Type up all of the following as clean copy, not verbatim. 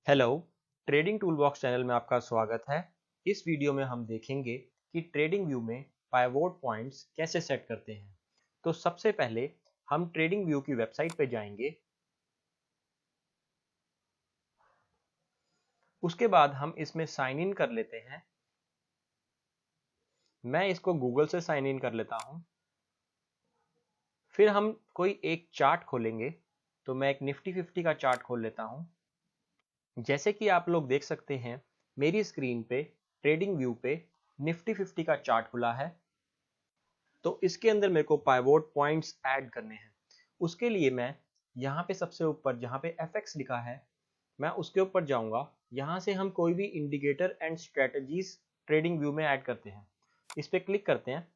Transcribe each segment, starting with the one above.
Hello, trading toolbox channel में आपका स्वागत है। इस वीडियो में हम देखेंगे कि ट्रेडिंग व्यू में पाइवोट पॉइंट्स कैसे सेट करते हैं। तो सबसे पहले हम ट्रेडिंग व्यू की वेबसाइट पे जाएंगे। उसके बाद हम इसमें साइन इन कर लेते हैं। मैं इसको गूगल से साइन इन कर लेता हूं। फिर हम कोई एक चार्ट खोलेंगे। तो मैं एक निफ्टी 50 का चार्ट खोल लेता हूं। जैसे कि आप लोग देख सकते हैं, मेरी स्क्रीन पे ट्रेडिंग व्यू पे निफ्टी 50 का चार्ट खुला है। तो इसके अंदर मेरे को पाइवोट पॉइंट्स ऐड करने हैं। उसके लिए मैं यहाँ पे सबसे ऊपर जहाँ पे FX लिखा है, मैं उसके ऊपर जाऊंगा। यहाँ से हम कोई भी indicator and strategies trading view में ऐड करते हैं। इस पे क्लिक करते हैं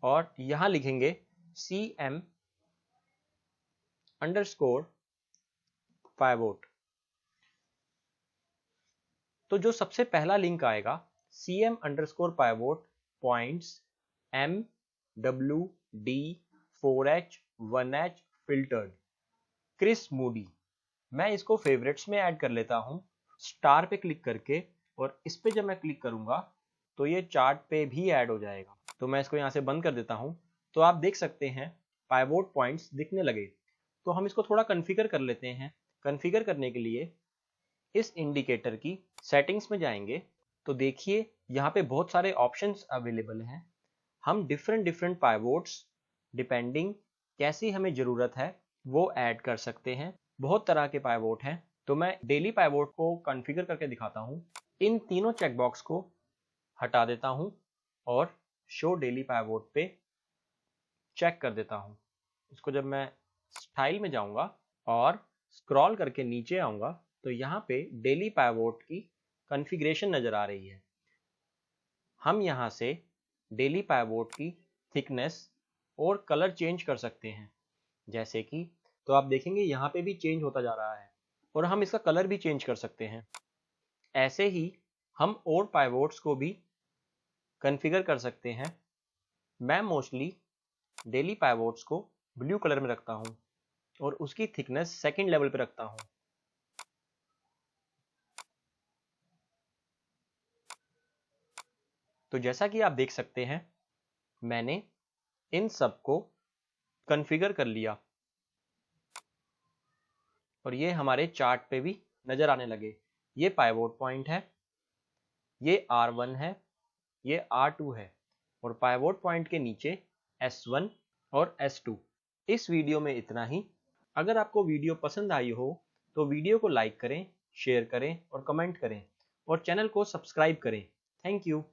और यहाँ लिखेंगे CM अंडरस्कोर पाइवोट। तो जो सबसे पहला लिंक आएगा CM underscore pivot points MWD 4H 1H filtered Chris Moody. मैं इसको फेवरेट्स में ऐड कर लेता हूं स्टार पे क्लिक करके, और इस पे जब मैं क्लिक करूंगा तो ये चार्ट पे भी ऐड हो जाएगा। तो मैं इसको यहां से बंद कर देता हूं। तो आप देख सकते हैं पाइवोट पॉइंट्स दिखने लगे। तो हम इसको थोड़ा कॉन्फ़िगर कर लेते हैं। कॉन्फ़िगर करने के लिए इस इंडिकेटर की सेटिंग्स में जाएंगे। तो देखिए यहाँ पे बहुत सारे ऑप्शंस अवेलेबल हैं। हम डिफरेंट पाइवोट्स डिपेंडिंग कैसी हमें ज़रूरत है वो ऐड कर सकते हैं। बहुत तरह के पाइवोट हैं। तो मैं डेली पाइवोट को कॉन्फ़िगर करके दिखाता हूँ। इन तीनों चेकबॉक्स को हटा देता हूँ और शो डेली पाइवोट पे चेक कर देता हूँ। इसको जब मैं स्टाइल में जाऊँगा और स्क्रॉल करके नीचे आऊँगा तो यहाँ पे डेली पाइवोट की कॉन्फ़िगरेशन नज़र आ रही है। हम यहाँ से डेली पाइवोट की थिकनेस और कलर चेंज कर सकते हैं। जैसे कि तो आप देखेंगे यहाँ पे भी चेंज होता जा रहा है, और हम इसका कलर भी चेंज कर सकते हैं। ऐसे ही हम और पाइवोट्स को भी कॉन्फ़िगर कर सकते हैं। मैं मोस्टली डेली पाइवोट्स को ब्लू कलर में रखता हूँ और उसकी थिकनेस सेकंड लेवल पे रखता हूँ। तो जैसा कि आप देख सकते हैं, मैंने इन सब को कॉन्फ़िगर कर लिया और ये हमारे चार्ट पे भी नज़र आने लगे। ये पाइवोट पॉइंट है, ये R1 है, ये R2 है, और पाइवोट पॉइंट के नीचे S1 और S2। इस वीडियो में इतना ही। अगर आपको वीडियो पसंद आई हो तो वीडियो को लाइक करें, शेयर करें और कमेंट करें, और चैनल को सब्सक्राइब करें। Thank you.